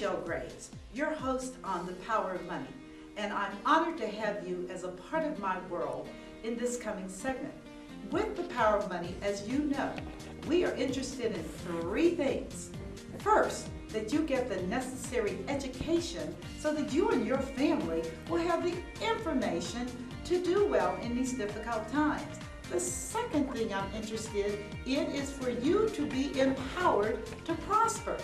Michelle Graves, your host on The Power of Money, and I'm honored to have you as a part of my world in this coming segment. With The Power of Money, as you know, we are interested in three things. First, that you get the necessary education so that you and your family will have the information to do well in these difficult times. The second thing I'm interested in is for you to be empowered to prosper.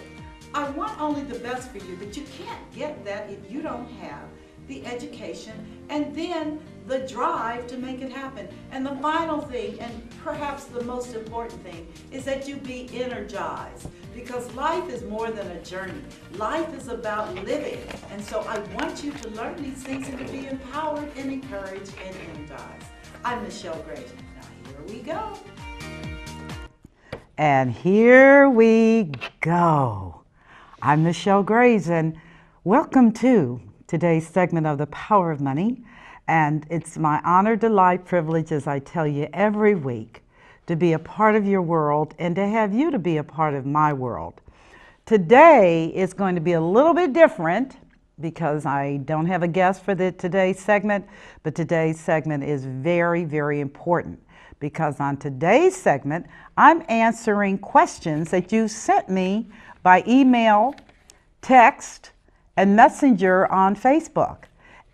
I want only the best for you, but you can't get that if you don't have the education and then the drive to make it happen. And the final thing, and perhaps the most important thing, is that you be energized, because life is more than a journey. Life is about living. And so I want you to learn these things and to be empowered and encouraged and energized. I'm Michelle Graves. Now here we go. And here we go. I'm Michelle Graves, and welcome to today's segment of The Power of Money. And it's my honor, delight, privilege, as I tell you every week, to be a part of your world and to have you to be a part of my world. Today is going to be a little bit different because I don't have a guest for today's segment, but today's segment is very, very important because on today's segment, I'm answering questions that you sent me by email, text, and messenger on Facebook.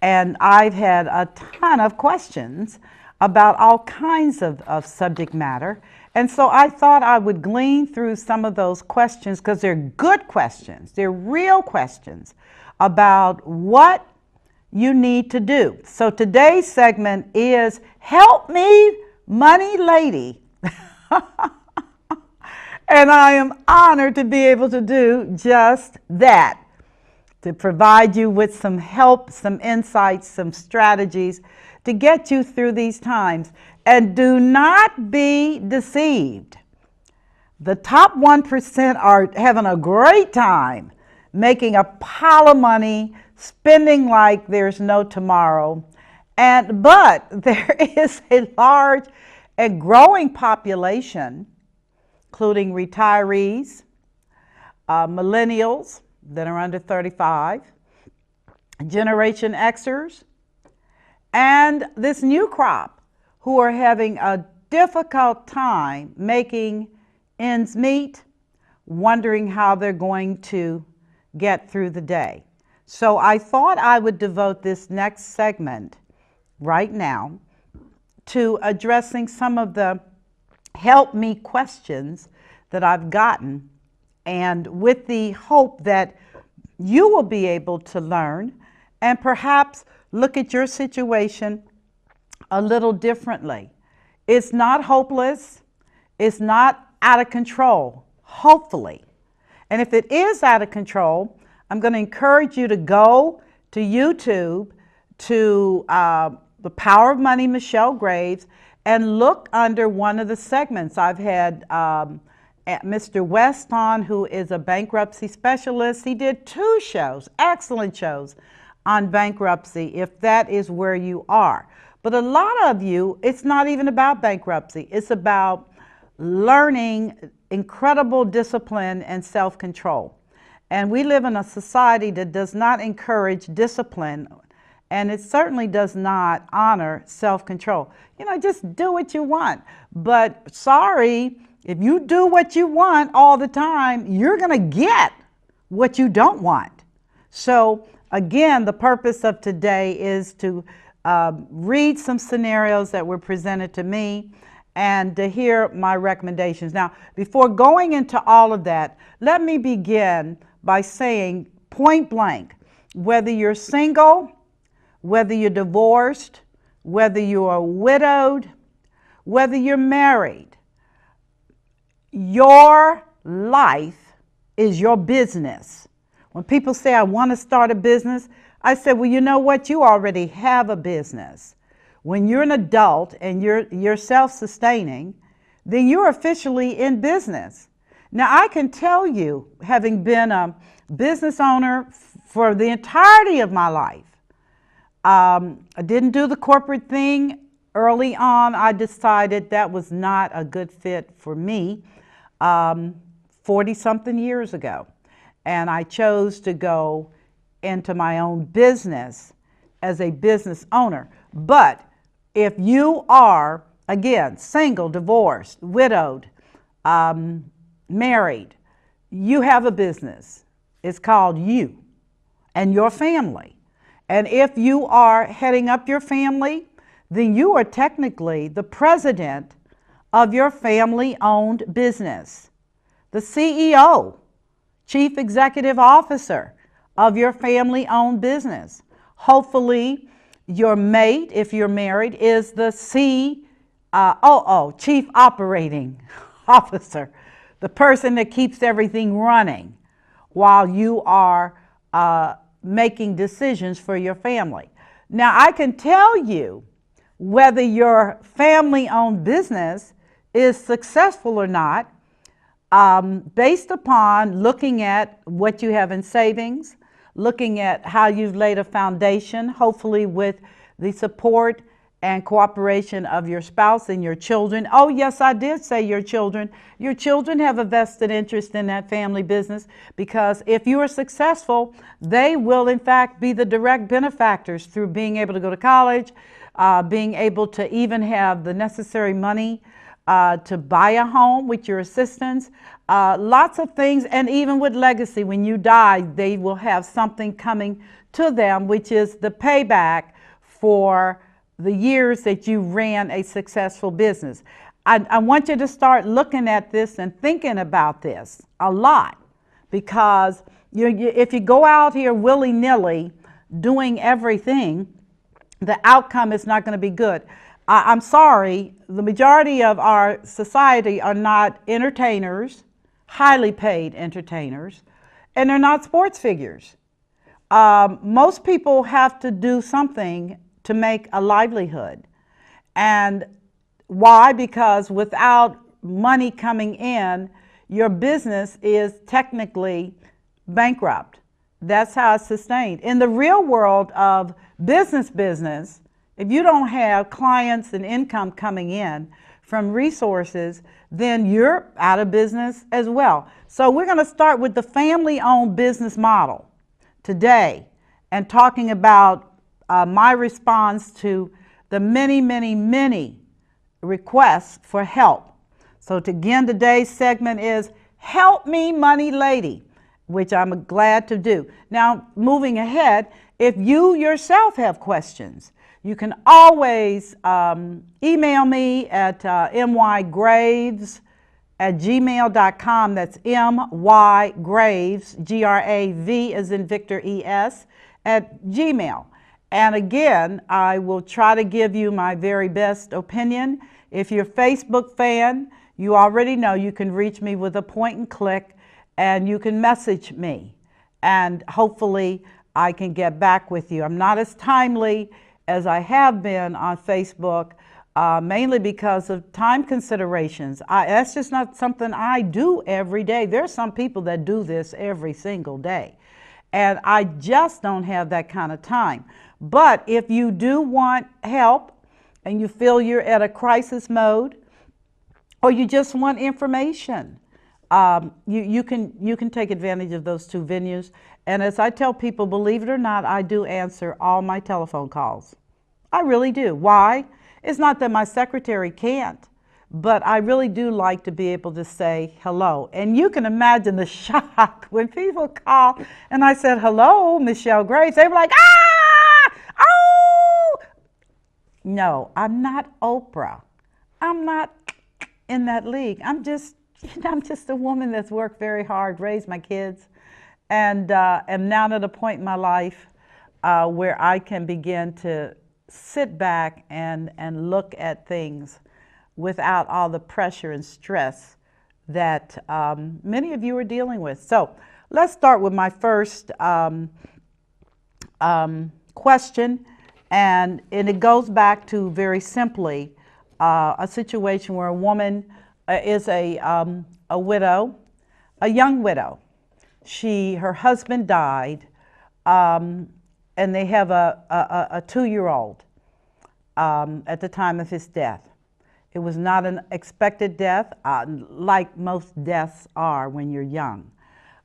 And I've had a ton of questions about all kinds of subject matter. And so I thought I would glean through some of those questions because they're good questions. They're real questions about what you need to do. So today's segment is Help Me, Money Lady. And I am honored to be able to do just that, to provide you with some help, some insights, some strategies to get you through these times. And do not be deceived. The top 1% are having a great time making a pile of money, spending like there's no tomorrow. But there is a large and growing population, including retirees, millennials that are under 35, Generation Xers, and this new crop who are having a difficult time making ends meet, wondering how they're going to get through the day. So I thought I would devote this next segment right now to addressing some of the help me questions that I've gotten, and with the hope that you will be able to learn and perhaps look at your situation a little differently. It's not hopeless. It's not out of control, hopefully. And if it is out of control, I'm going to encourage you to go to YouTube to The Power of Money, Michelle Graves, and look under one of the segments. I've had Mr. West on, who is a bankruptcy specialist. He did 2 shows, excellent shows, on bankruptcy, if that is where you are. But a lot of you, it's not even about bankruptcy. It's about learning incredible discipline and self-control. And we live in a society that does not encourage discipline, and it certainly does not honor self-control. You know, just do what you want. But sorry, if you do what you want all the time, you're going to get what you don't want. So again, the purpose of today is to read some scenarios that were presented to me and to hear my recommendations. Now, before going into all of that, let me begin by saying point blank, whether you're single, whether you're divorced, whether you are widowed, whether you're married, your life is your business. When people say, I want to start a business, I said, well, you know what? You already have a business. When you're an adult and you're self-sustaining, then you're officially in business. Now, I can tell you, having been a business owner for the entirety of my life, I didn't do the corporate thing. Early on, I decided that was not a good fit for me 40-something years ago. and I chose to go into my own business as a business owner. But if you are, again, single, divorced, widowed, married, you have a business. It's called you and your family. And if you are heading up your family, then you are technically the president of your family-owned business, the CEO, Chief Executive Officer of your family-owned business. Hopefully, your mate, if you're married, is the COO, Chief Operating Officer, the person that keeps everything running while you are making decisions for your family. Now, I can tell you whether your family-owned business is successful or not based upon looking at what you have in savings, looking at how you've laid a foundation, hopefully with the support and cooperation of your spouse and your children. Oh, yes, I did say your children. Your children have a vested interest in that family business, because if you are successful, they will, in fact, be the direct benefactors through being able to go to college, being able to even have the necessary money to buy a home with your assistance, lots of things. And even with legacy, when you die, they will have something coming to them, which is the payback for the years that you ran a successful business. I want you to start looking at this and thinking about this a lot, because if you go out here willy-nilly doing everything, the outcome is not going to be good. I'm sorry, the majority of our society are not entertainers, highly paid entertainers, and they're not sports figures. Most people have to do something to make a livelihood. And why? Because without money coming in, your business is technically bankrupt. That's how it's sustained. In the real world of business, if you don't have clients and income coming in from resources, then you're out of business as well. So we're going to start with the family-owned business model today and talking about my response to the many requests for help. So again, today's segment is Help Me Money Lady, which I'm glad to do. Now, moving ahead, if you yourself have questions, you can always email me at mygraves@gmail.com. That's mygraves, Grav as in Victor ES, at Gmail. And again, I will try to give you my very best opinion. If you're a Facebook fan, you already know you can reach me with a point and click, and you can message me. And hopefully I can get back with you. I'm not as timely as I have been on Facebook, mainly because of time considerations. That's just not something I do every day. There's some people that do this every single day, and I just don't have that kind of time. But if you do want help and you feel you're at a crisis mode, or you just want information, you can take advantage of those two venues. And as I tell people, believe it or not, I do answer all my telephone calls. I really do. Why? It's not that my secretary can't, but I really do like to be able to say hello. And you can imagine the shock when people call and I said, "Hello, Michelle Graves." They were like, "Ah! Oh!" No, I'm not Oprah. I'm not in that league. I'm just a woman that's worked very hard, raised my kids, and am now at a point in my life where I can begin to sit back and look at things without all the pressure and stress that many of you are dealing with. So let's start with my first question, and it goes back to very simply a situation where a woman is a widow, a young widow. Her husband died, and they have a 2-year-old at the time of his death. It was not an expected death, like most deaths are when you're young.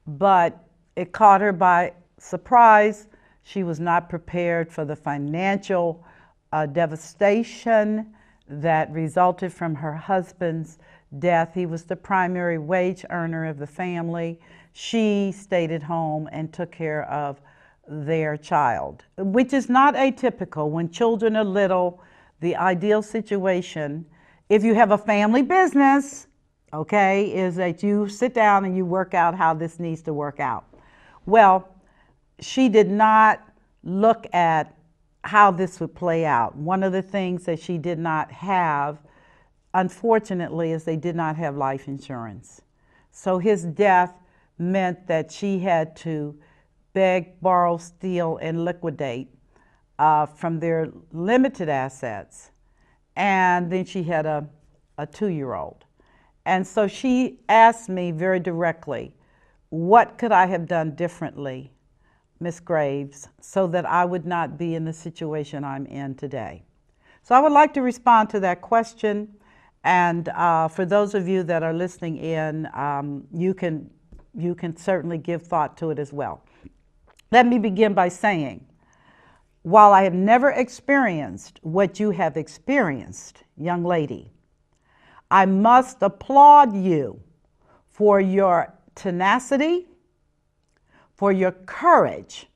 But it caught her by surprise. She was not prepared for the financial devastation that resulted from her husband's death. He was the primary wage earner of the family. She stayed at home and took care of their child, which is not atypical. When children are little, the ideal situation, if you have a family business, okay, is that you sit down and you work out how this needs to work out. Well, she did not look at how this would play out. One of the things that she did not have, unfortunately, is they did not have life insurance. So his death meant that she had to beg, borrow, steal, and liquidate from their limited assets. And then she had a 2-year-old. And so she asked me very directly, what could I have done differently, Ms. Graves, so that I would not be in the situation I'm in today? So I would like to respond to that question. And for those of you that are listening in, you can certainly give thought to it as well. Let me begin by saying, while I have never experienced what you have experienced, young lady, I must applaud you for your tenacity, for your courage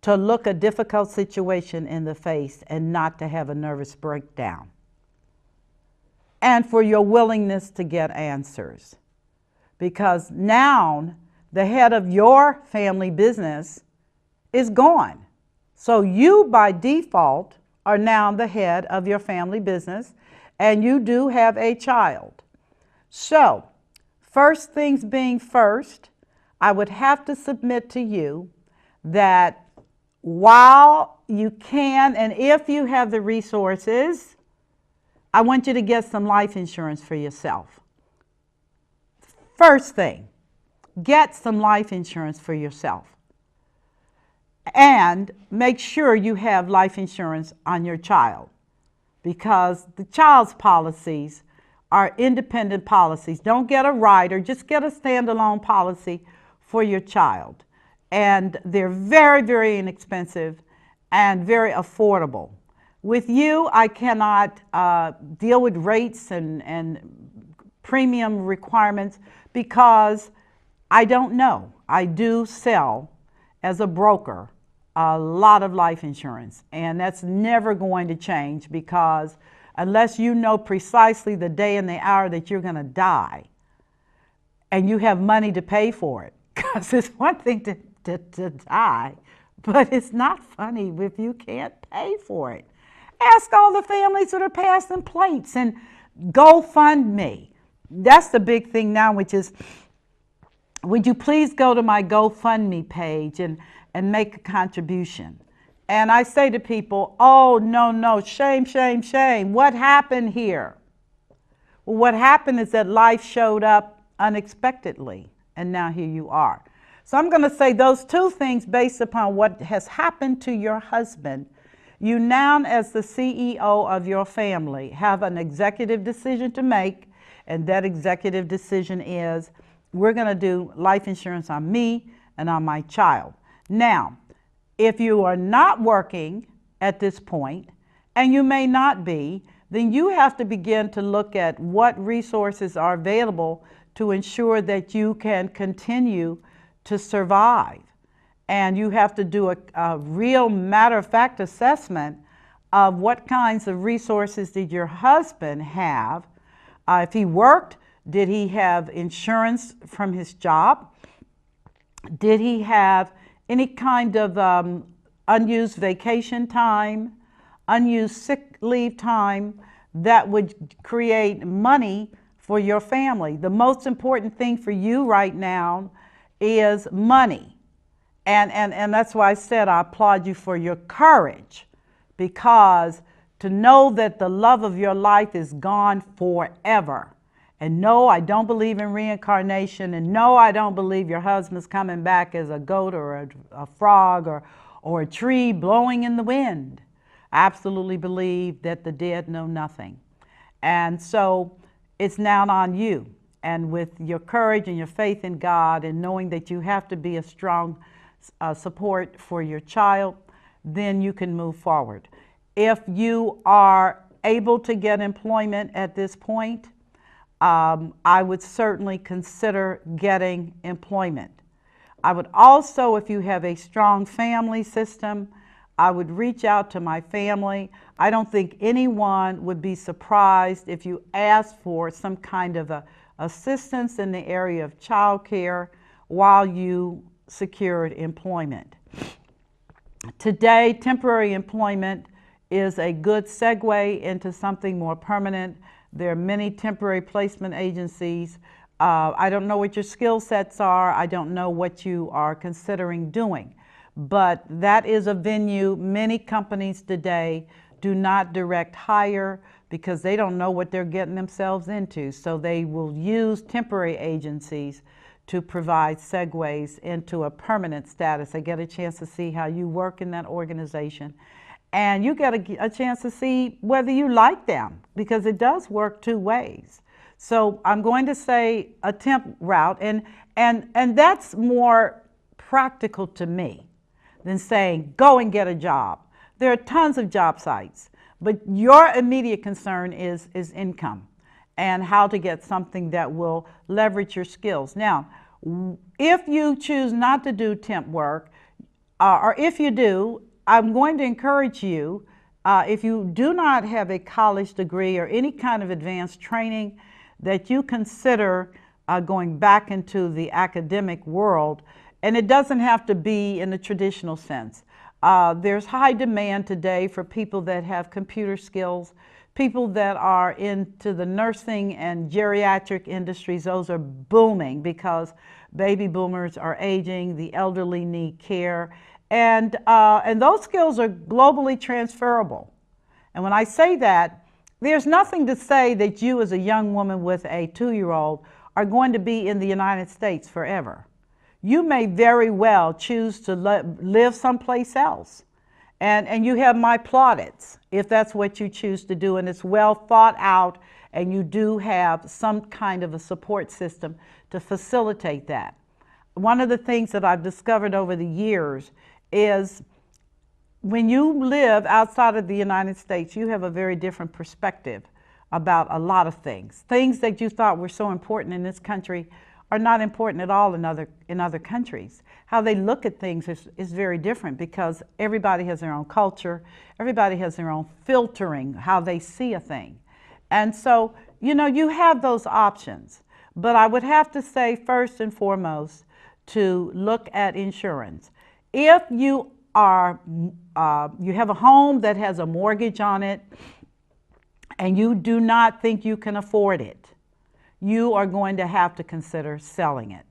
to look a difficult situation in the face and not to have a nervous breakdown, and for your willingness to get answers. Because now the head of your family business is gone. So you, by default, are now the head of your family business, and you do have a child. So, first things being first, I would have to submit to you that while you can, and if you have the resources, I want you to get some life insurance for yourself. First thing, get some life insurance for yourself. And make sure you have life insurance on your child, because the child's policies are independent policies. Don't get a rider, just get a standalone policy for your child. And they're very, very inexpensive and very affordable. With you, I cannot deal with rates and premium requirements because I don't know. I do sell as a broker a lot of life insurance, and that's never going to change, because unless you know precisely the day and the hour that you're going to die and you have money to pay for it, because it's one thing to die, but it's not funny if you can't pay for it. Ask all the families that are passing plates and GoFundMe. That's the big thing now, which is, would you please go to my GoFundMe page and make a contribution? And I say to people, oh, no, shame, shame, shame. What happened here? Well, what happened is that life showed up unexpectedly, and now here you are. So I'm going to say those two things based upon what has happened to your husband. You now, as the CEO of your family, have an executive decision to make, and that executive decision is, we're going to do life insurance on me and on my child. Now, if you are not working at this point, and you may not be, then you have to begin to look at what resources are available to ensure that you can continue to survive. And you have to do a real matter-of-fact assessment of what kinds of resources did your husband have. If he worked, did he have insurance from his job? Did he have any kind of unused vacation time, unused sick leave time that would create money for your family? The most important thing for you right now is money. And that's why I said I applaud you for your courage, because to know that the love of your life is gone forever. And no, I don't believe in reincarnation. And no, I don't believe your husband's coming back as a goat or a frog or a tree blowing in the wind. I absolutely believe that the dead know nothing. And so it's now on you. and with your courage and your faith in God and knowing that you have to be a strong support for your child, then you can move forward. If you are able to get employment at this point, I would certainly consider getting employment. I would also, if you have a strong family system, I would reach out to my family. I don't think anyone would be surprised if you asked for some kind of assistance in the area of child care while you secured employment. Today, temporary employment is a good segue into something more permanent. There are many temporary placement agencies. I don't know what your skill sets are. I don't know what you are considering doing, but that is a venue. Many companies today do not direct hire because they don't know what they're getting themselves into. So they will use temporary agencies to provide segues into a permanent status. They get a chance to see how you work in that organization. And you get a chance to see whether you like them, because it does work two ways. So I'm going to say a temp route, and that's more practical to me than saying go and get a job. There are tons of job sites, but your immediate concern is income and how to get something that will leverage your skills. Now, if you choose not to do temp work, or if you do, I'm going to encourage you, if you do not have a college degree or any kind of advanced training, that you consider going back into the academic world. And it doesn't have to be in the traditional sense. There's high demand today for people that have computer skills, people that are into the nursing and geriatric industries. Those are booming because baby boomers are aging, the elderly need care. And those skills are globally transferable. And when I say that, there's nothing to say that you as a young woman with a 2-year-old are going to be in the United States forever. You may very well choose to live someplace else. And you have my plaudits if that's what you choose to do, and it's well thought out, and you do have some kind of a support system to facilitate that. One of the things that I've discovered over the years is when you live outside of the United States, you have a very different perspective about a lot of things. Things that you thought were so important in this country are not important at all in other countries. How they look at things is very different because everybody has their own culture, everybody has their own filtering, how they see a thing. And so, you know, you have those options. But I would have to say first and foremost to look at insurance. If you are, you have a home that has a mortgage on it and you do not think you can afford it, you are going to have to consider selling it.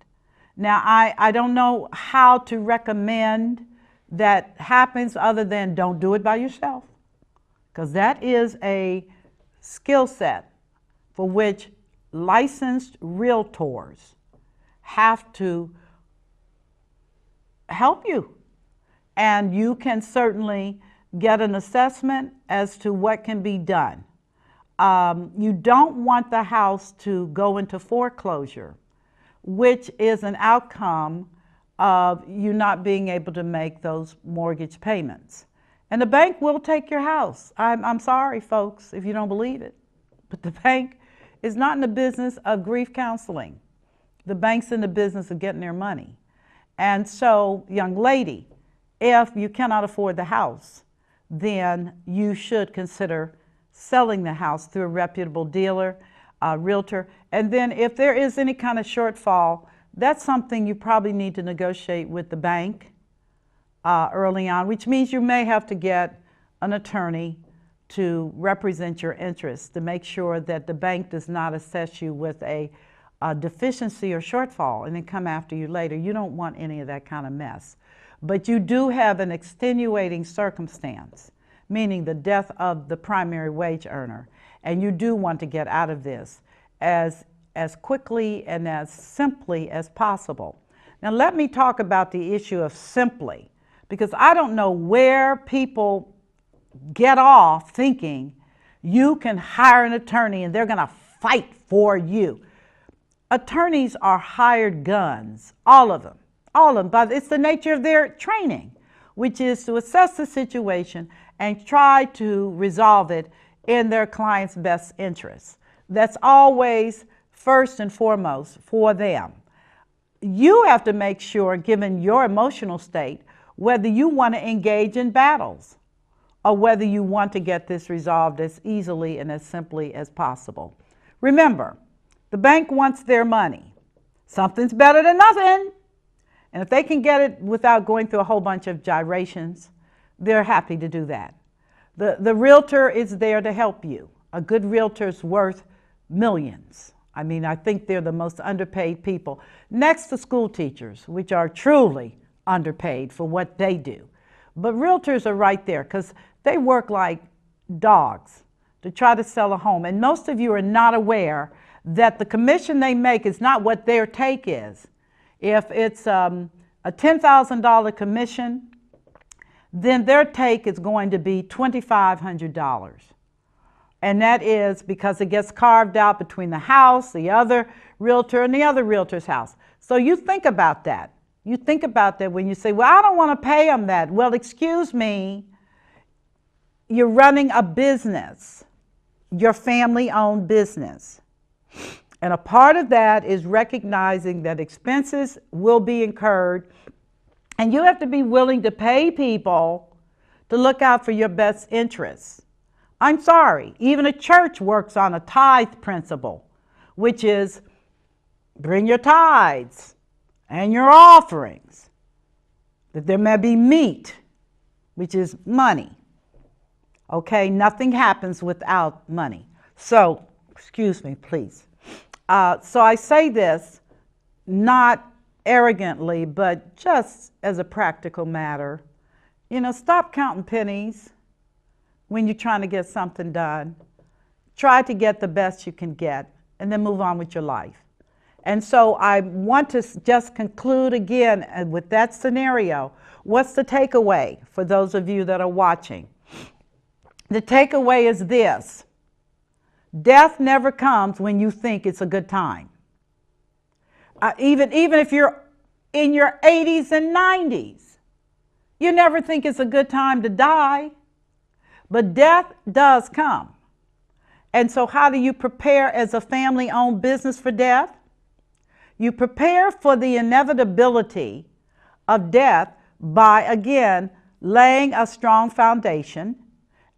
Now, I don't know how to recommend that happens other than don't do it by yourself, because that is a skill set for which licensed realtors have to help you. And you can certainly get an assessment as to what can be done. You don't want the house to go into foreclosure, which is an outcome of you not being able to make those mortgage payments. And the bank will take your house. I'm sorry, folks, if you don't believe it, but the bank is not in the business of grief counseling. The bank's in the business of getting their money. And so, young lady, if you cannot afford the house, then you should consider selling the house through a reputable dealer, realtor. And then if there is any kind of shortfall, that's something you probably need to negotiate with the bank early on, which means you may have to get an attorney to represent your interests to make sure that the bank does not assess you with a deficiency or shortfall and then come after you later. You don't want any of that kind of mess. But you do have an extenuating circumstance, meaning the death of the primary wage earner. And you do want to get out of this as quickly and as simply as possible. Now let me talk about the issue of simply, because I don't know where people get off thinking you can hire an attorney and they're going to fight for you. attorneys are hired guns, all of them, but it's the nature of their training, which is to assess the situation and try to resolve it in their client's best interests. That's always first and foremost for them. You have to make sure, given your emotional state, whether you want to engage in battles or whether you want to get this resolved as easily and as simply as possible. Remember, the bank wants their money. Something's better than nothing. And if they can get it without going through a whole bunch of gyrations, they're happy to do that. The realtor is there to help you. A good realtor is worth millions. I mean, I think they're the most underpaid people, next to school teachers, which are truly underpaid for what they do. But realtors are right there because they work like dogs to try to sell a home. And most of you are not aware that the commission they make is not what their take is. If it's a $10,000 commission, then their take is going to be $2,500. And that is because it gets carved out between the house, the other realtor, and the other realtor's house. So you think about that. You think about that when you say, well, I don't want to pay them that. Well, excuse me, you're running a business, your family-owned business. And a part of that is recognizing that expenses will be incurred, and you have to be willing to pay people to look out for your best interests. I'm sorry, even a church works on a tithe principle, which is bring your tithes and your offerings, that there may be meat, which is money. Okay, nothing happens without money. So, excuse me, please. So I say this not arrogantly, but just as a practical matter. You know, stop counting pennies when you're trying to get something done. Try to get the best you can get and then move on with your life. And so I want to just conclude again with that scenario. What's the takeaway for those of you that are watching? The takeaway is this: death never comes when you think it's a good time. Even if you're in your 80s and 90s, you never think it's a good time to die. But death does come. And so how do you prepare as a family-owned business for death? You prepare for the inevitability of death by, again, laying a strong foundation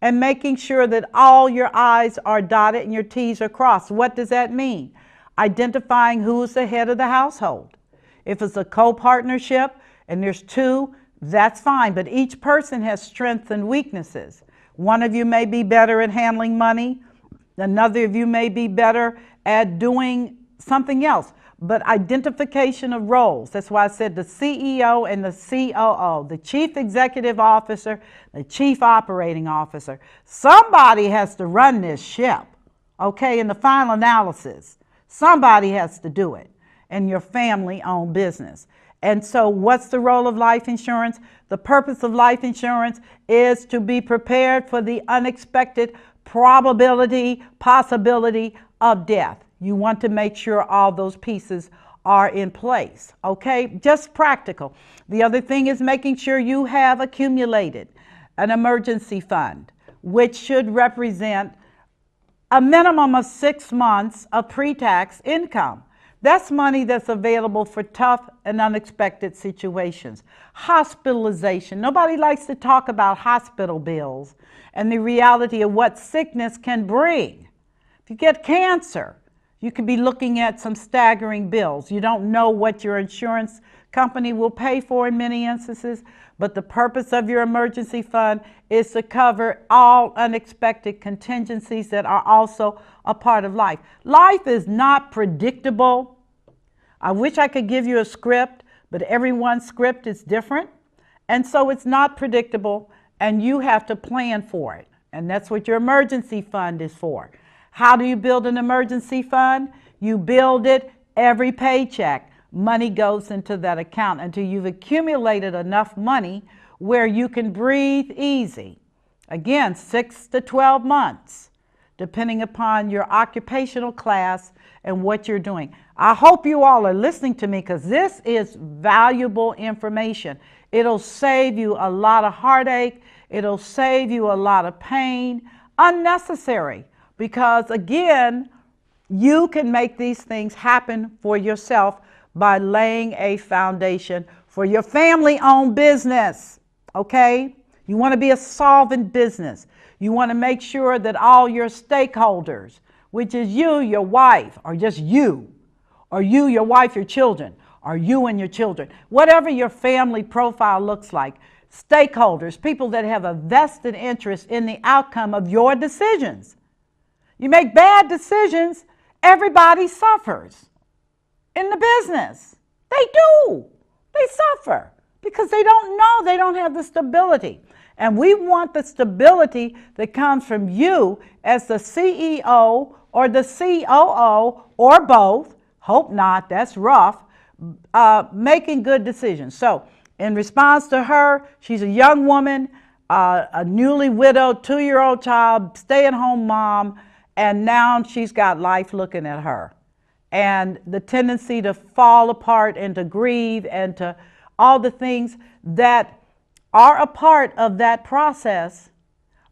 and making sure that all your I's are dotted and your T's are crossed. What does that mean? Identifying who's the head of the household. If it's a co-partnership and there's two, that's fine, but each person has strengths and weaknesses. One of you may be better at handling money. Another of you may be better at doing something else. But identification of roles. That's why I said the CEO and the COO, the Chief Executive Officer, the Chief Operating Officer. Somebody has to run this ship, okay, in the final analysis. Somebody has to do it in your family-owned business. And so what's the role of life insurance? The purpose of life insurance is to be prepared for the unexpected possibility of death. You want to make sure all those pieces are in place, okay? Just practical. The other thing is making sure you have accumulated an emergency fund, which should represent a minimum of 6 months of pre-tax income. That's money that's available for tough and unexpected situations. Hospitalization. Nobody likes to talk about hospital bills and the reality of what sickness can bring. If you get cancer, you could be looking at some staggering bills. You don't know what your insurance company will pay for in many instances, but the purpose of your emergency fund is to cover all unexpected contingencies that are also a part of life. Life is not predictable. I wish I could give you a script, but everyone's script is different. And so it's not predictable, and you have to plan for it. And that's what your emergency fund is for. How do you build an emergency fund? You build it every paycheck. Money goes into that account until you've accumulated enough money where you can breathe easy. Again, 6 to 12 months depending upon your occupational class and what you're doing. I hope you all are listening to me because this is valuable information. It'll save you a lot of heartache. It'll save you a lot of pain, unnecessary, because again, you can make these things happen for yourself by laying a foundation for your family-owned business, okay? You want to be a solvent business. You want to make sure that all your stakeholders, which is you, your wife, or just you, or you, your wife, your children, or you and your children, whatever your family profile looks like, stakeholders, people that have a vested interest in the outcome of your decisions. You make bad decisions, everybody suffers in the business. They do. They suffer because they don't know, they don't have the stability. And we want the stability that comes from you as the CEO or the COO or both, hope not, that's rough, making good decisions. So in response to her, she's a young woman, a newly widowed 2-year-old child, stay-at-home mom, and now she's got life looking at her. And the tendency to fall apart and to grieve and to all the things that are a part of that process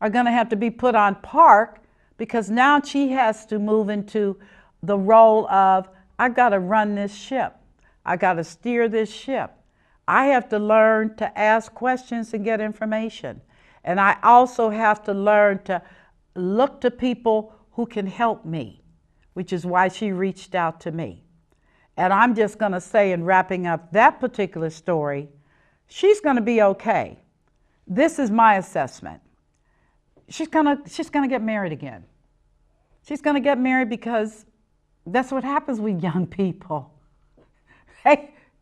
are going to have to be put on park, because now she has to move into the role of, I got to run this ship. I got to steer this ship. I have to learn to ask questions and get information. And I also have to learn to look to people who can help me, which is why she reached out to me. And I'm just going to say, in wrapping up that particular story, she's going to be okay. This is my assessment. She's going to get married again. She's going to get married because that's what happens with young people.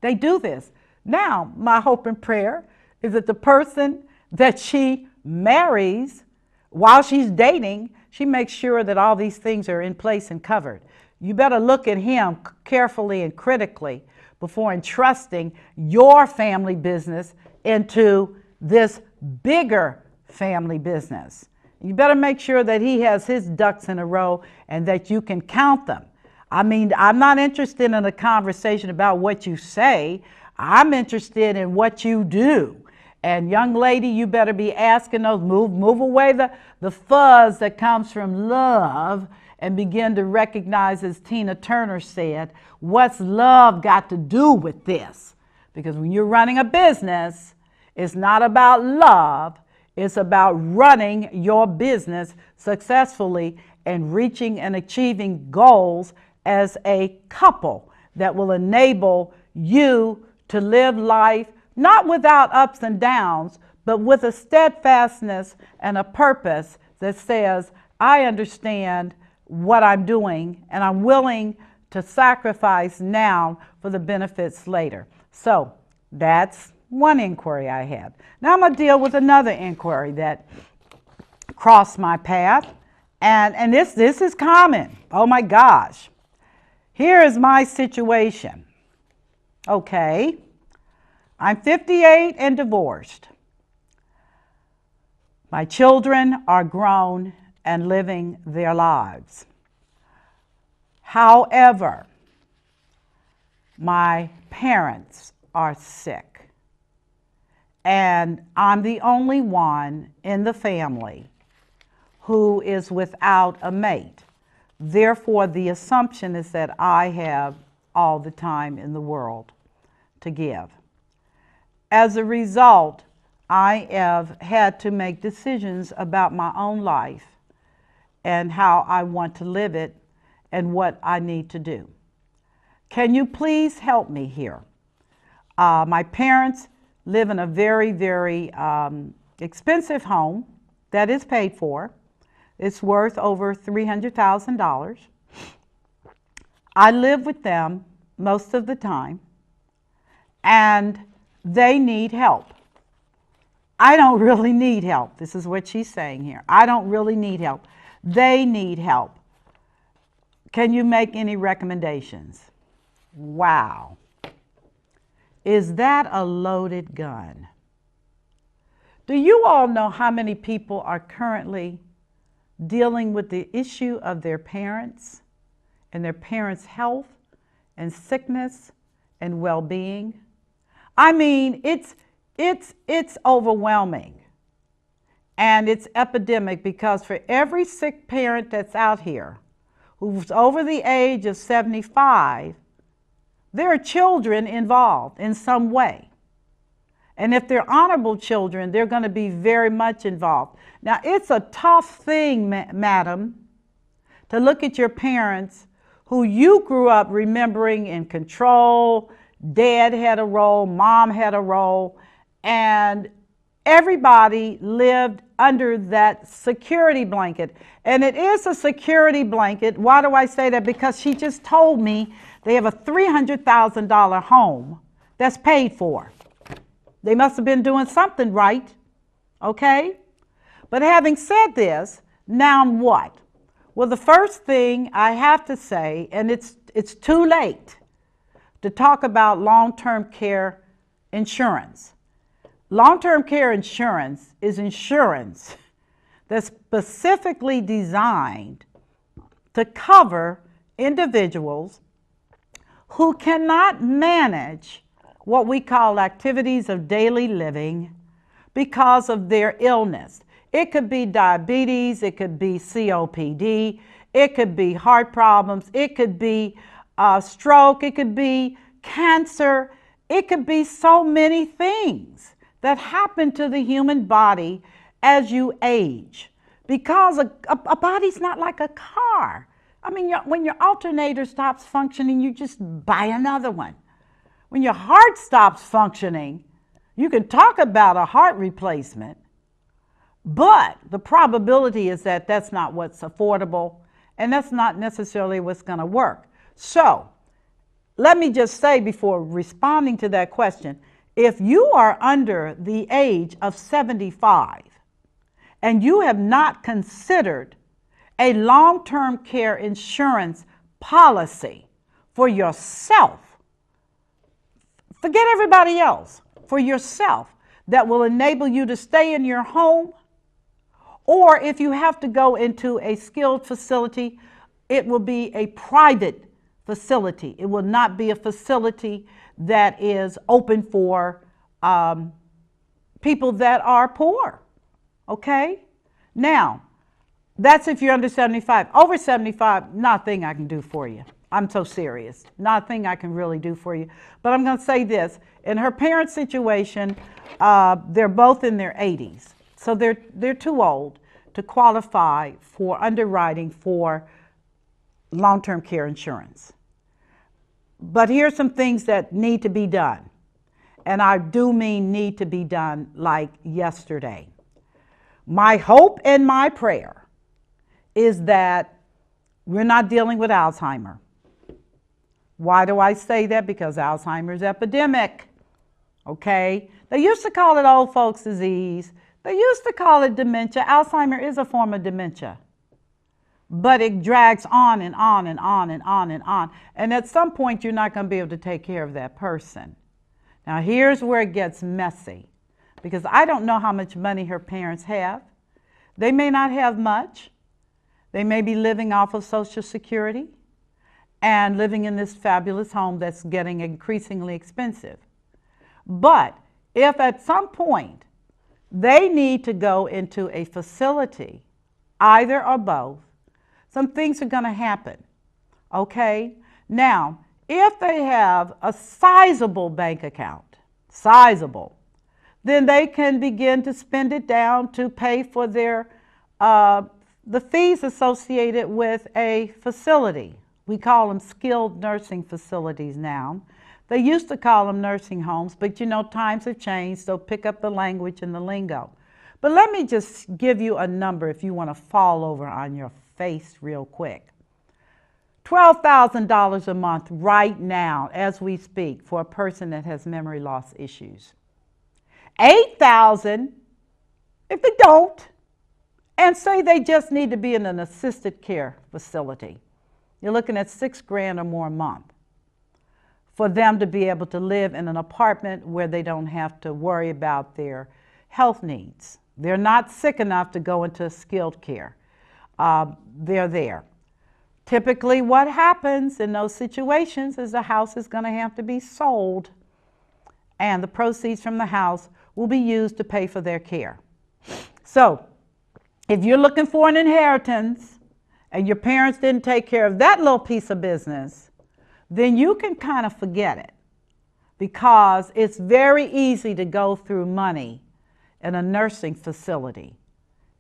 They do this. Now, my hope and prayer is that the person that she marries while she's dating, she makes sure that all these things are in place and covered. You better look at him carefully and critically before entrusting your family business into this bigger family business. You better make sure that he has his ducks in a row and that you can count them. I mean, I'm not interested in a conversation about what you say. I'm interested in what you do. And young lady, you better be asking those, move away the fuzz that comes from love and begin to recognize, as Tina Turner said, what's love got to do with this? Because when you're running a business, it's not about love. It's about running your business successfully and reaching and achieving goals as a couple that will enable you to live life not without ups and downs, but with a steadfastness and a purpose that says, I understand what I'm doing and I'm willing to sacrifice now for the benefits later. So that's one inquiry I had. Now I'm going to deal with another inquiry that crossed my path. And this is common. Oh my gosh. Here is my situation. Okay. I'm 58 and divorced. My children are grown and living their lives. However, my parents are sick, and I'm the only one in the family who is without a mate. Therefore, the assumption is that I have all the time in the world to give. As a result, I have had to make decisions about my own life and how I want to live it and what I need to do. Can you please help me here? My parents live in a very, very expensive home that is paid for. It's worth over $300,000. I live with them most of the time, and they need help. I don't really need help. This is what she's saying here. I don't really need help. They need help. Can you make any recommendations? Wow. Is that a loaded gun? Do you all know how many people are currently dealing with the issue of their parents and their parents' health and sickness and well-being. I mean, it's overwhelming. And it's epidemic because for every sick parent that's out here who's over the age of 75, there are children involved in some way. And if they're honorable children, they're going to be very much involved. Now, it's a tough thing, madam, to look at your parents who you grew up remembering in control. Dad had a role, mom had a role, and everybody lived under that security blanket. And it is a security blanket. Why do I say that? Because she just told me they have a $300,000 home that's paid for. They must have been doing something right, okay? But having said this, now what? Well, the first thing I have to say, and it's too late to talk about long-term care insurance. Long-term care insurance is insurance that's specifically designed to cover individuals who cannot manage what we call activities of daily living because of their illness. It could be diabetes, it could be COPD, it could be heart problems, it could be stroke, it could be cancer, it could be so many things that happen to the human body as you age. Because a body's not like a car. I mean, when your alternator stops functioning, you just buy another one. When your heart stops functioning, you can talk about a heart replacement, but the probability is that that's not what's affordable, and that's not necessarily what's going to work. So, let me just say before responding to that question, if you are under the age of 75 and you have not considered a long-term care insurance policy for yourself, forget everybody else, for yourself, that will enable you to stay in your home, or if you have to go into a skilled facility, it will be a private facility. It will not be a facility that is open for people that are poor, okay? Now, that's if you're under 75. Over 75, nothing I can do for you. I'm so serious. Nothing I can really do for you. But I'm going to say this. In her parents' situation, they're both in their 80s. So they're too old to qualify for underwriting for long-term care insurance. But here's some things that need to be done. And I do mean need to be done like yesterday. My hope and my prayer is that we're not dealing with Alzheimer's. Why do I say that? Because Alzheimer's epidemic, okay? They used to call it old folks' disease. They used to call it dementia. Alzheimer's is a form of dementia. But it drags on and on and on and on and on. And at some point, you're not going to be able to take care of that person. Now, here's where it gets messy. Because I don't know how much money her parents have. They may not have much. They may be living off of Social Security and living in this fabulous home that's getting increasingly expensive. But if at some point they need to go into a facility, either or both, some things are going to happen, okay? Now, if they have a sizable bank account, sizable, then they can begin to spend it down to pay for their the fees associated with a facility. We call them skilled nursing facilities now. They used to call them nursing homes, but you know, times have changed, so pick up the language and the lingo. But let me just give you a number if you want to fall over on your face real quick. $12,000 a month right now as we speak for a person that has memory loss issues. $8,000 if they don't, and say they just need to be in an assisted care facility. You're looking at $6,000 or more a month for them to be able to live in an apartment where they don't have to worry about their health needs. They're not sick enough to go into skilled care. they're there. Typically, what happens in those situations is the house is going to have to be sold, and the proceeds from the house will be used to pay for their care. So, if you're looking for an inheritance and your parents didn't take care of that little piece of business, then you can kind of forget it, because it's very easy to go through money in a nursing facility.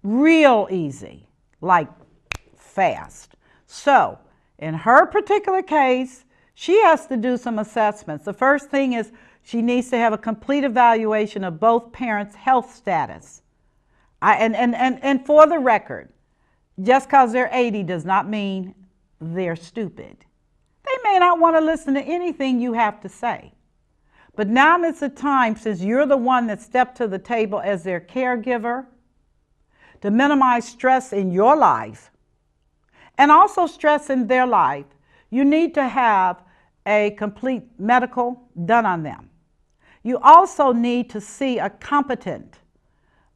Real easy, like fast. So, in her particular case, she has to do some assessments. The first thing is she needs to have a complete evaluation of both parents' health status. And for the record, just because they're 80 does not mean they're stupid. They may not want to listen to anything you have to say. But now is the time, since you're the one that stepped to the table as their caregiver, to minimize stress in your life and also stress in their life. You need to have a complete medical done on them. You also need to see a competent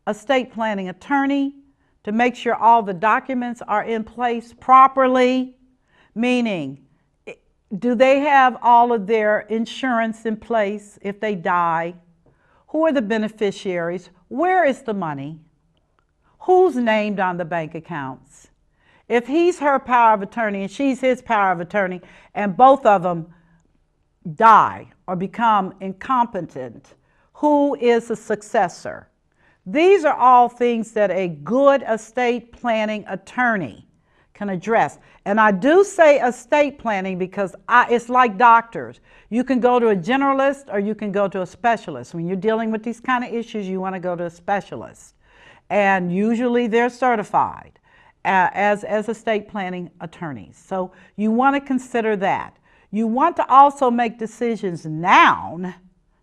estate planning attorney to make sure all the documents are in place properly, meaning, do they have all of their insurance in place if they die? Who are the beneficiaries? Where is the money? Who's named on the bank accounts? If he's her power of attorney and she's his power of attorney, and both of them die or become incompetent, who is the successor? These are all things that a good estate planning attorney can address. And I do say estate planning because it's like doctors. You can go to a generalist or you can go to a specialist. When you're dealing with these kind of issues, you want to go to a specialist. And usually they're certified as estate planning attorneys. So you want to consider that. You want to also make decisions now,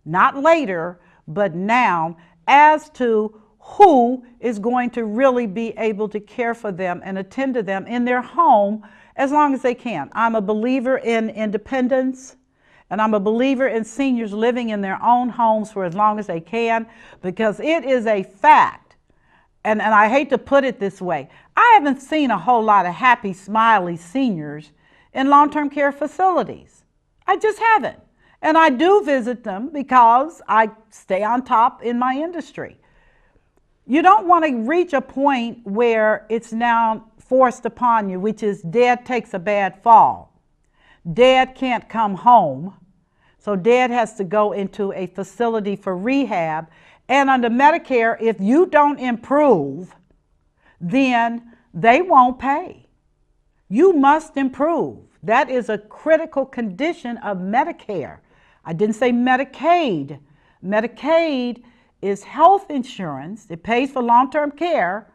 not later, but now, as to who is going to really be able to care for them and attend to them in their home as long as they can. I'm a believer in independence, and I'm a believer in seniors living in their own homes for as long as they can, because it is a fact. And I hate to put it this way, I haven't seen a whole lot of happy, smiley seniors in long-term care facilities. I just haven't. And I do visit them because I stay on top in my industry. You don't want to reach a point where it's now forced upon you, which is dad takes a bad fall. Dad can't come home, so dad has to go into a facility for rehab. And under Medicare, if you don't improve, then they won't pay. You must improve. That is a critical condition of Medicare. I didn't say Medicaid. Medicaid is health insurance. It pays for long-term care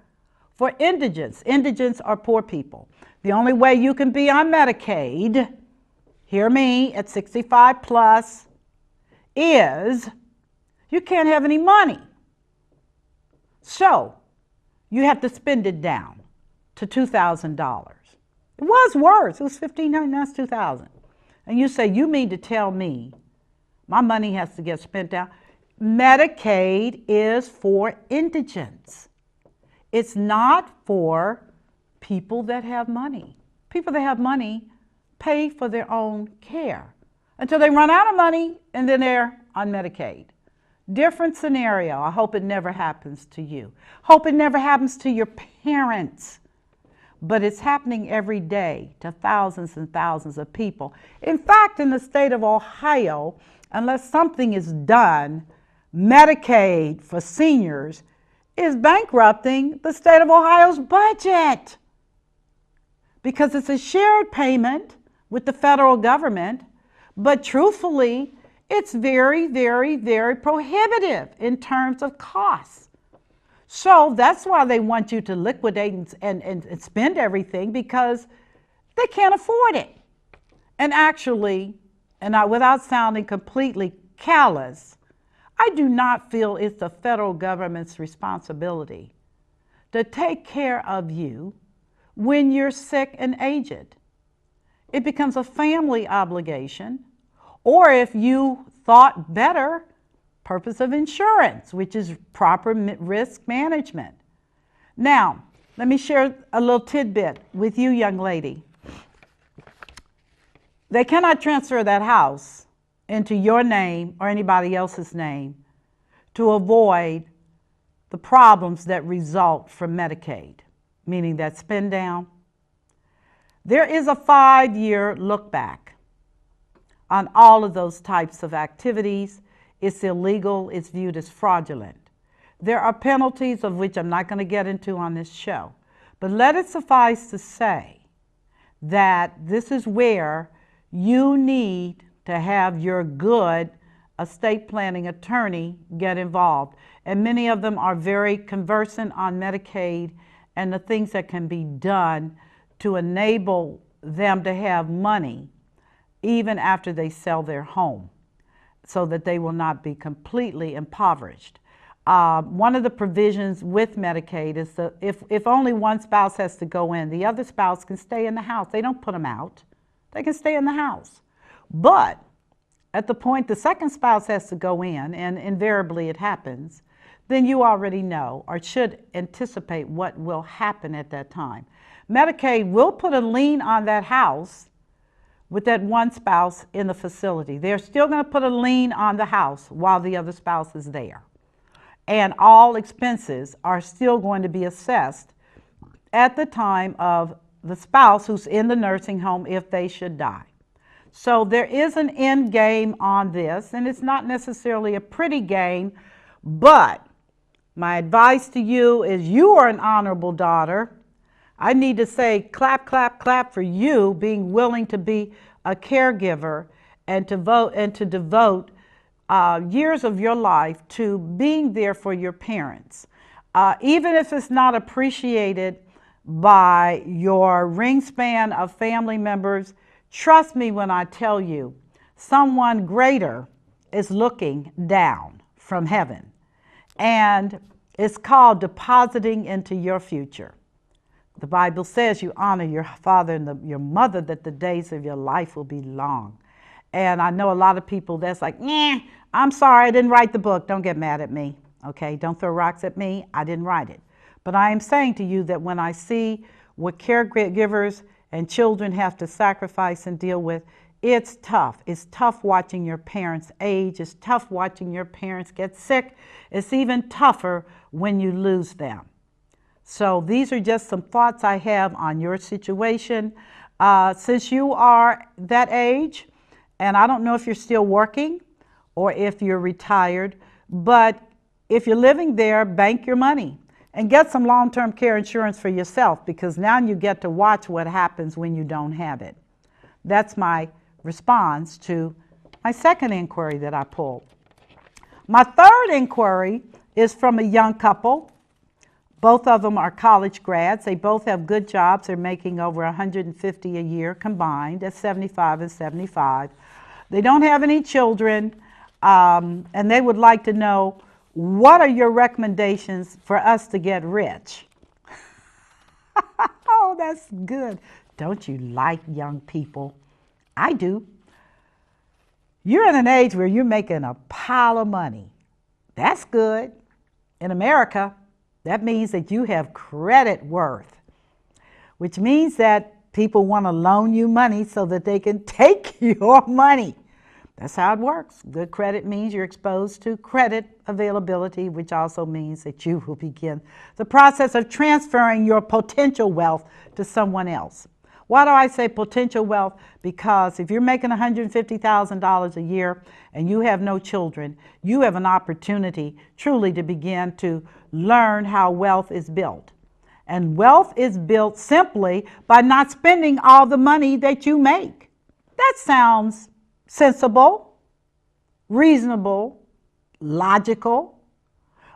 for indigents. Indigents are poor people. The only way you can be on Medicaid, hear me, at 65 plus, is you can't have any money. So you have to spend it down to $2,000. It was worse. It was $1,500, now it's $2,000. And you say, you mean to tell me my money has to get spent down? Medicaid is for indigents. It's not for people that have money. People that have money pay for their own care until they run out of money, and then they're on Medicaid. Different scenario. I hope it never happens to you. Hope it never happens to your parents. But it's happening every day to thousands and thousands of people. In fact, in the state of Ohio, unless something is done, Medicaid for seniors is bankrupting the state of Ohio's budget, because it's a shared payment with the federal government, but truthfully, it's very, very, very prohibitive in terms of costs. So that's why they want you to liquidate and spend everything, because they can't afford it. And actually, without sounding completely callous, I do not feel it's the federal government's responsibility to take care of you when you're sick and aged. It becomes a family obligation, or if you thought better, purpose of insurance, which is proper risk management. Now, Let me share a little tidbit with you, young lady. They cannot transfer that house into your name or anybody else's name to avoid the problems that result from Medicaid, meaning that spin down. There is a 5-year look back on all of those types of activities. It's illegal, it's viewed as fraudulent. There are penalties of which I'm not going to get into on this show, but let it suffice to say that this is where you need to have your good estate planning attorney get involved. And many of them are very conversant on Medicaid and the things that can be done to enable them to have money even after they sell their home, so that they will not be completely impoverished. One of the provisions with Medicaid is that if only one spouse has to go in, the other spouse can stay in the house. They don't put them out. They can stay in the house. But at the point the second spouse has to go in, and invariably it happens, then you already know or should anticipate what will happen at that time. Medicaid will put a lien on that house with that one spouse in the facility. They're still going to put a lien on the house while the other spouse is there. And all expenses are still going to be assessed at the time of the spouse who's in the nursing home if they should die. So there is an end game on this, and it's not necessarily a pretty game, but my advice to you is you are an honorable daughter. I need to say clap, clap, clap for you being willing to be a caregiver and to devote years of your life to being there for your parents. Even if it's not appreciated by your ring span of family members, trust me when I tell you, someone greater is looking down from heaven. And it's called depositing into your future. The Bible says you honor your father and your mother, that the days of your life will be long. And I know a lot of people that's like, I'm sorry, I didn't write the book. Don't get mad at me, okay? Don't throw rocks at me. I didn't write it. But I am saying to you that when I see what caregivers and children have to sacrifice and deal with, it's tough. It's tough watching your parents age. It's tough watching your parents get sick. It's even tougher when you lose them. So these are just some thoughts I have on your situation. Since you are that age, and I don't know if you're still working or if you're retired, but if you're living there, bank your money and get some long-term care insurance for yourself, because now you get to watch what happens when you don't have it. That's my response to my second inquiry that I pulled. My third inquiry is from a young couple. Both of them are college grads. They both have good jobs. They're making over $150 a year combined at 75 and 75. They don't have any children, and they would like to know, what are your recommendations for us to get rich? Oh, that's good. Don't you like young people? I do. You're in an age where you're making a pile of money. That's good. In America, that means that you have credit worth, which means that people want to loan you money so that they can take your money. That's how it works. Good credit means you're exposed to credit availability, which also means that you will begin the process of transferring your potential wealth to someone else. Why do I say potential wealth? Because if you're making $150,000 a year and you have no children, you have an opportunity truly to begin to learn how wealth is built. And wealth is built simply by not spending all the money that you make. That sounds sensible, reasonable, logical,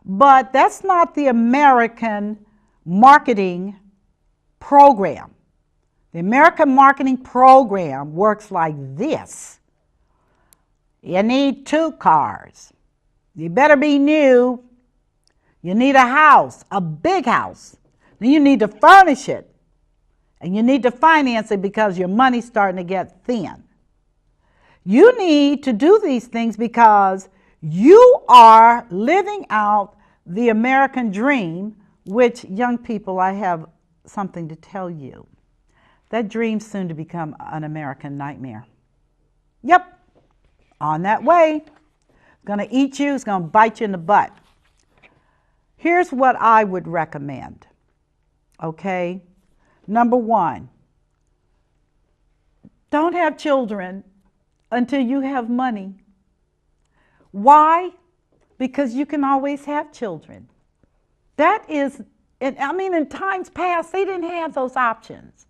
but that's not the American marketing program. The American marketing program works like this. You need 2 cars. You better be new. You need a house, a big house. Then you need to furnish it. And you need to finance it because your money's starting to get thin. You need to do these things because you are living out the American dream which young people, I have something to tell you. That dream's soon to become an American nightmare. Yep, on that way. It's going to eat you, it's going to bite you in the butt. Here's what I would recommend, okay? Number one, don't have children until you have money. Why? Because you can always have children. That is, I mean, in times past, they didn't have those options.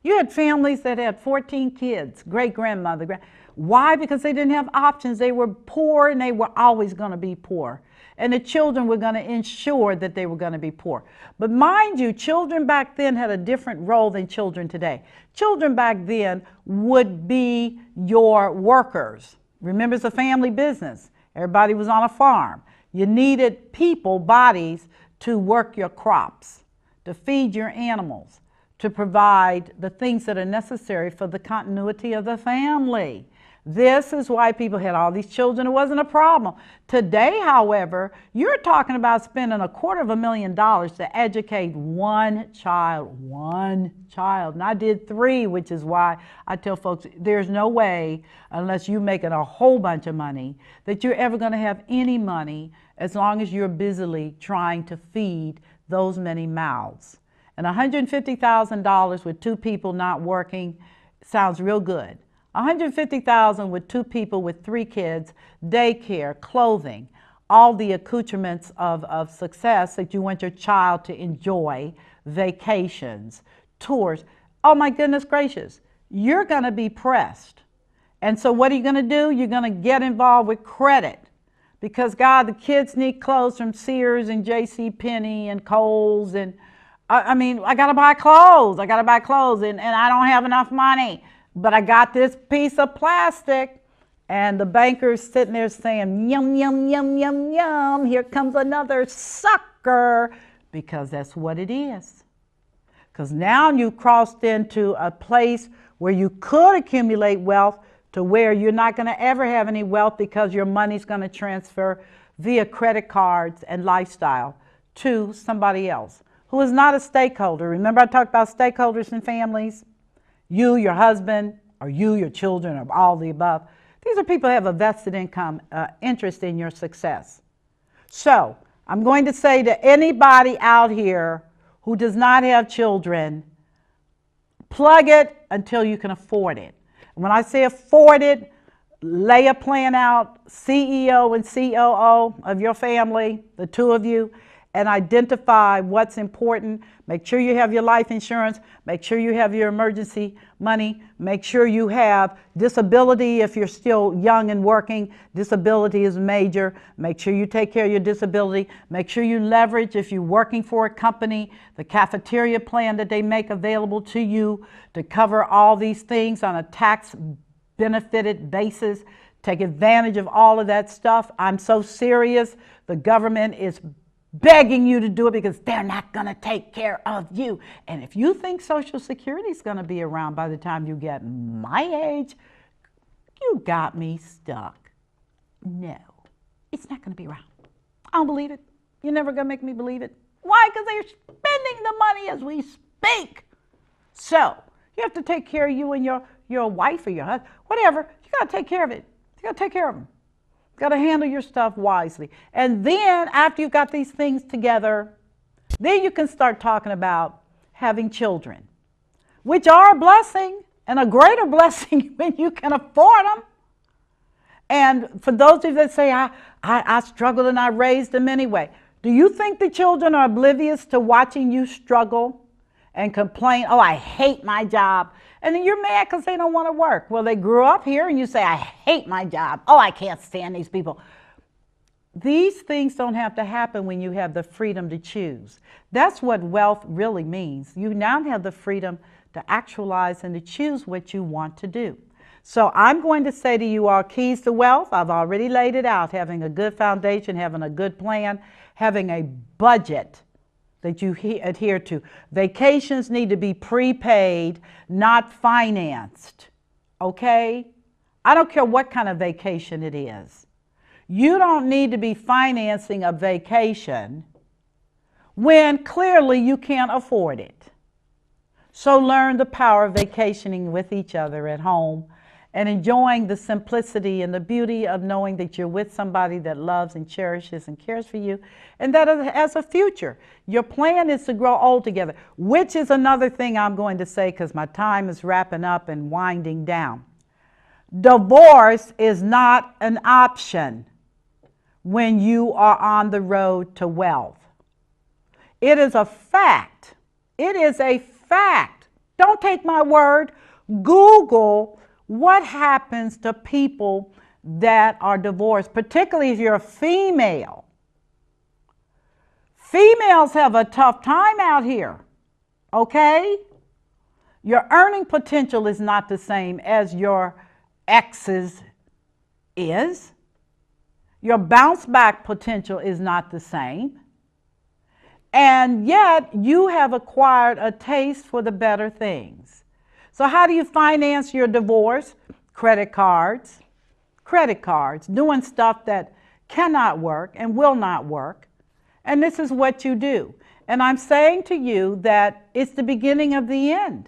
You had families that had 14 kids, great-grandmother. Why? Because they didn't have options. They were poor, and they were always going to be poor. And the children were going to ensure that they were going to be poor. But mind you, children back then had a different role than children today. Children back then would be your workers. Remember, it's a family business. Everybody was on a farm. You needed people, bodies, to work your crops, to feed your animals, to provide the things that are necessary for the continuity of the family. This is why people had all these children. It wasn't a problem. Today, however, you're talking about spending $250,000 to educate one child. And I did 3, which is why I tell folks there's no way, unless you're making a whole bunch of money, that you're ever going to have any money as long as you're busily trying to feed those many mouths. And $150,000 with 2 people not working sounds real good. $150,000 with 2 people with 3 kids, daycare, clothing, all the accoutrements of success that you want your child to enjoy, vacations, tours. Oh my goodness gracious, you're going to be pressed. And so what are you going to do? You're going to get involved with credit. Because God, the kids need clothes from Sears and JCPenney and Kohl's, and I mean, I got to buy clothes. And I don't have enough money. But I got this piece of plastic, and the banker's sitting there saying, yum, yum, yum, yum, yum, here comes another sucker, because that's what it is. Because now you've crossed into a place where you could accumulate wealth to where you're not going to ever have any wealth because your money's going to transfer via credit cards and lifestyle to somebody else who is not a stakeholder. Remember I talked about stakeholders in families? You, your husband, or you, your children, or all the above. These are people who have a vested income interest in your success. So I'm going to say to anybody out here who does not have children, plug it until you can afford it. And when I say afford it, lay a plan out, CEO and COO of your family, the 2 of you, and identify what's important. Make sure you have your life insurance. Make sure you have your emergency money. Make sure you have disability if you're still young and working. Disability is major. Make sure you take care of your disability. Make sure you leverage, if you're working for a company, the cafeteria plan that they make available to you to cover all these things on a tax benefited basis. Take advantage of all of that stuff. I'm so serious. The government is begging you to do it because they're not going to take care of you. And if you think Social Security is going to be around by the time you get my age, you got me stuck. No, it's not going to be around. I don't believe it. You're never going to make me believe it. Why? Because they're spending the money as we speak. So you have to take care of you and your wife or your husband, whatever. You got to take care of it. You got to take care of them. Got to handle your stuff wisely. And then after you've got these things together, then you can start talking about having children, which are a blessing and a greater blessing when you can afford them. And for those of you that say, I struggled and I raised them anyway, do you think the children are oblivious to watching you struggle and complain, oh, I hate my job? And then you're mad because they don't want to work. Well, they grew up here and you say, I hate my job. Oh, I can't stand these people. These things don't have to happen when you have the freedom to choose. That's what wealth really means. You now have the freedom to actualize and to choose what you want to do. So I'm going to say to you all, keys to wealth, I've already laid it out. Having a good foundation, having a good plan, having a budget that you adhere to. Vacations need to be prepaid, not financed, okay? I don't care what kind of vacation it is. You don't need to be financing a vacation when clearly you can't afford it. So learn the power of vacationing with each other at home and enjoying the simplicity and the beauty of knowing that you're with somebody that loves and cherishes and cares for you and that has a future. Your plan is to grow old together, which is another thing I'm going to say because my time is wrapping up and winding down. Divorce is not an option when you are on the road to wealth. It is a fact. It is a fact. Don't take my word. Google what happens to people that are divorced, particularly if you're a female. Females have a tough time out here, okay? Your earning potential is not the same as your ex's is. Your bounce back potential is not the same. And yet you have acquired a taste for the better things. So how do you finance your divorce? Credit cards, doing stuff that cannot work and will not work. And this is what you do. And I'm saying to you that it's the beginning of the end.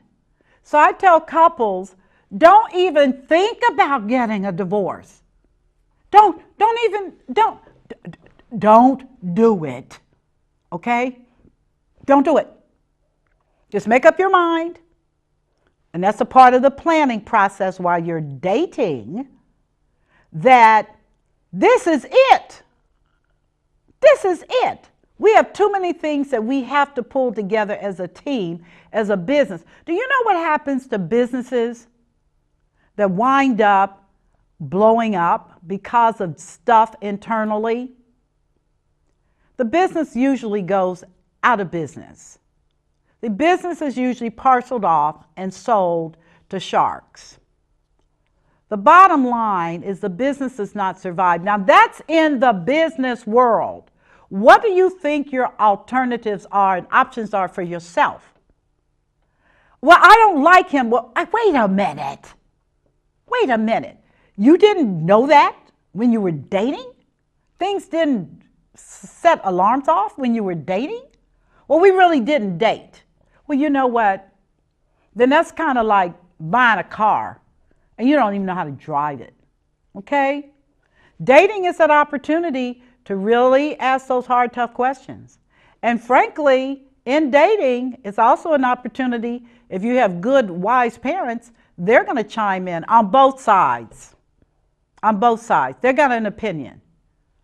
So I tell couples, don't even think about getting a divorce. Don't do it. Okay? Don't do it. Just make up your mind. And that's a part of the planning process while you're dating, that this is it. This is it. We have too many things that we have to pull together as a team, as a business. Do you know what happens to businesses that wind up blowing up because of stuff internally? The business usually goes out of business. The business is usually parceled off and sold to sharks. The bottom line is the business does not survive. Now that's in the business world. What do you think your alternatives are and options are for yourself? Well, I don't like him. Well, wait a minute. Wait a minute. You didn't know that when you were dating? Things didn't set alarms off when you were dating? Well, we really didn't date. Well, you know what? Then that's kind of like buying a car and you don't even know how to drive it. Okay? Dating is an opportunity to really ask those hard, tough questions. And frankly, in dating, it's also an opportunity, if you have good, wise parents, they're going to chime in on both sides. On both sides. They got an opinion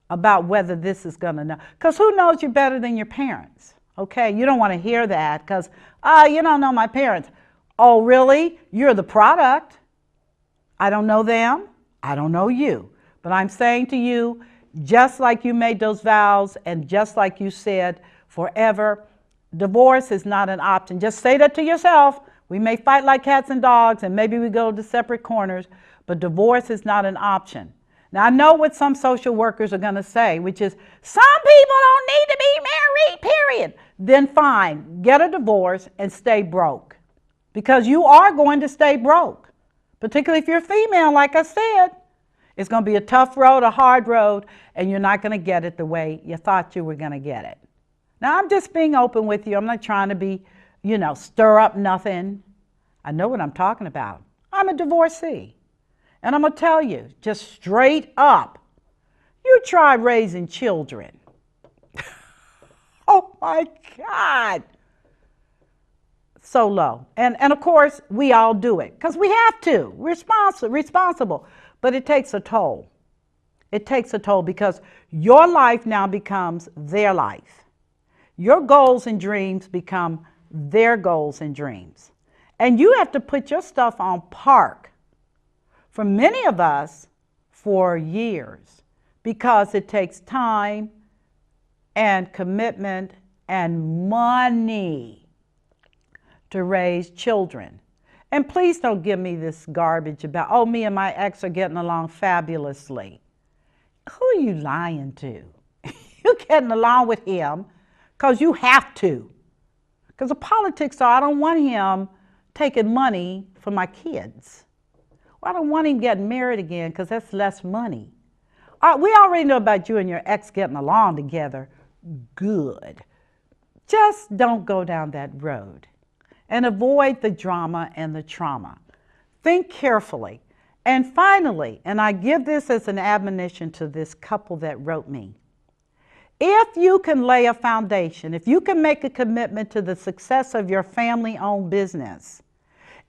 about whether this is going to know. Because who knows you better than your parents? Okay, you don't want to hear that because, you don't know my parents. Oh, really? You're the product. I don't know them. I don't know you. But I'm saying to you, just like you made those vows and just like you said forever, divorce is not an option. Just say that to yourself. We may fight like cats and dogs and maybe we go to separate corners, but divorce is not an option. Now, I know what some social workers are going to say, which is, some people don't need to be married, period. Then fine, get a divorce and stay broke. Because you are going to stay broke. Particularly if you're female, like I said. It's going to be a tough road, a hard road, and you're not going to get it the way you thought you were going to get it. Now, I'm just being open with you. I'm not trying to be, stir up nothing. I know what I'm talking about. I'm a divorcee. And I'm going to tell you, just straight up, you try raising children. Oh my God. So low. And of course, we all do it because we have to. We're responsible. But it takes a toll. It takes a toll because your life now becomes their life. Your goals and dreams become their goals and dreams. And you have to put your stuff on park. For many of us, for years, because it takes time and commitment and money to raise children. And please don't give me this garbage about, oh, me and my ex are getting along fabulously. Who are you lying to? You're getting along with him because you have to. Because the politics are, I don't want him taking money from my kids. I don't want him getting married again because that's less money. We already know about you and your ex getting along together. Good. Just don't go down that road and avoid the drama and the trauma. Think carefully. And finally, and I give this as an admonition to this couple that wrote me, if you can lay a foundation, if you can make a commitment to the success of your family-owned business,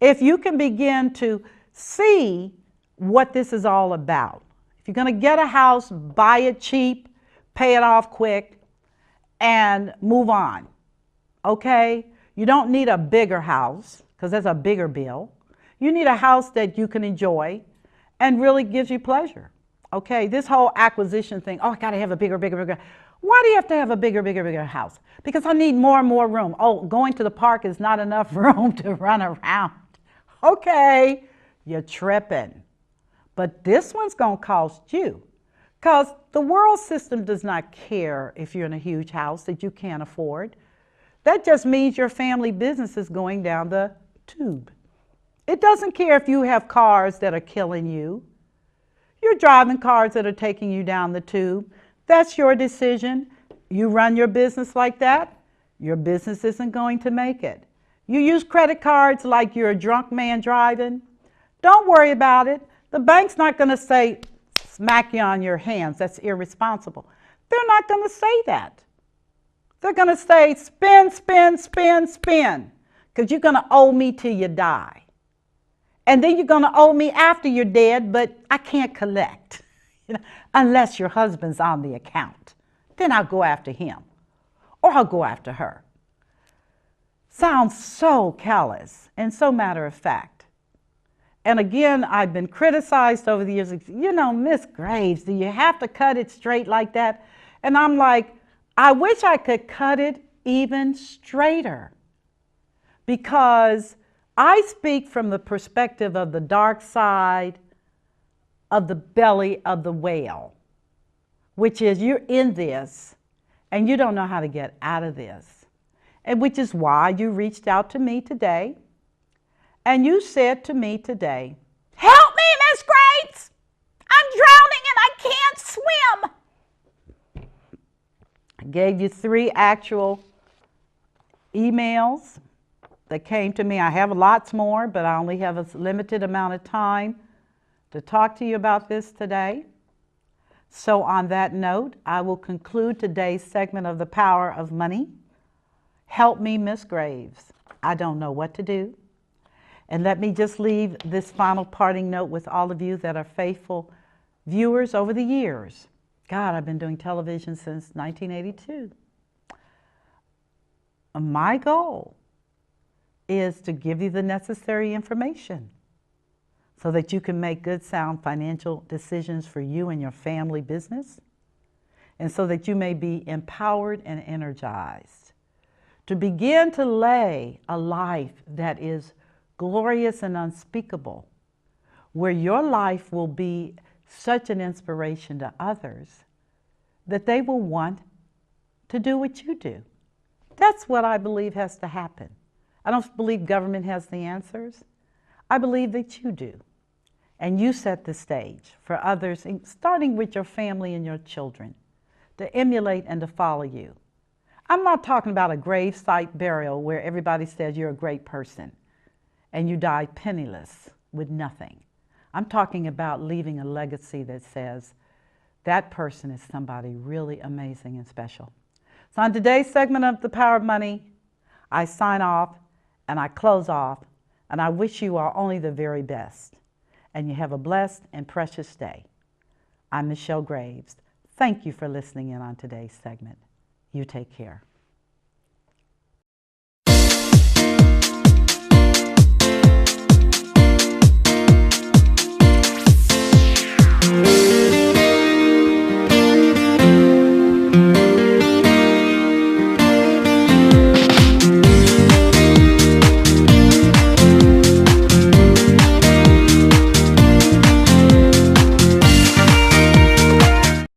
if you can begin to see what this is all about, if you're going to get a house, buy it cheap, pay it off quick, and move on, okay? You don't need a bigger house because that's a bigger bill. You need a house that you can enjoy and really gives you pleasure, okay? This whole acquisition thing, oh, I got to have a bigger. Why do you have to have a bigger house? Because I need more and more room. Oh, going to the park is not enough room to run around. Okay, you're tripping. But this one's going to cost you, because the world system does not care if you're in a huge house that you can't afford. That just means your family business is going down the tube. It doesn't care if you have cars that are killing you. You're driving cars that are taking you down the tube. That's your decision. You run your business like that, your business isn't going to make it. You use credit cards like you're a drunk man driving. Don't worry about it. The bank's not going to say, smack you on your hands. That's irresponsible. They're not going to say that. They're going to say, spend, because you're going to owe me till you die. And then you're going to owe me after you're dead, but I can't collect, unless your husband's on the account. Then I'll go after him, or I'll go after her. Sounds so callous and so matter of fact. And again, I've been criticized over the years. Miss Graves, do you have to cut it straight like that? And I'm like, I wish I could cut it even straighter, because I speak from the perspective of the dark side of the belly of the whale, which is you're in this and you don't know how to get out of this. And which is why you reached out to me today. And you said to me today, help me, Miss Graves! I'm drowning and I can't swim. I gave you 3 actual emails that came to me. I have lots more, but I only have a limited amount of time to talk to you about this today. So on that note, I will conclude today's segment of The Power of Money. Help me, Miss Graves. I don't know what to do. And let me just leave this final parting note with all of you that are faithful viewers over the years. God, I've been doing television since 1982. My goal is to give you the necessary information so that you can make good, sound financial decisions for you and your family business, and so that you may be empowered and energized to begin to lay a life that is glorious and unspeakable, where your life will be such an inspiration to others that they will want to do what you do. That's what I believe has to happen. I don't believe government has the answers. I believe that you do. And you set the stage for others, starting with your family and your children, to emulate and to follow you. I'm not talking about a gravesite burial where everybody says you're a great person and you died penniless with nothing. I'm talking about leaving a legacy that says that person is somebody really amazing and special. So on today's segment of The Power of Money, I sign off and I close off, and I wish you all only the very best. And you have a blessed and precious day. I'm Michelle Graves. Thank you for listening in on today's segment. You take care.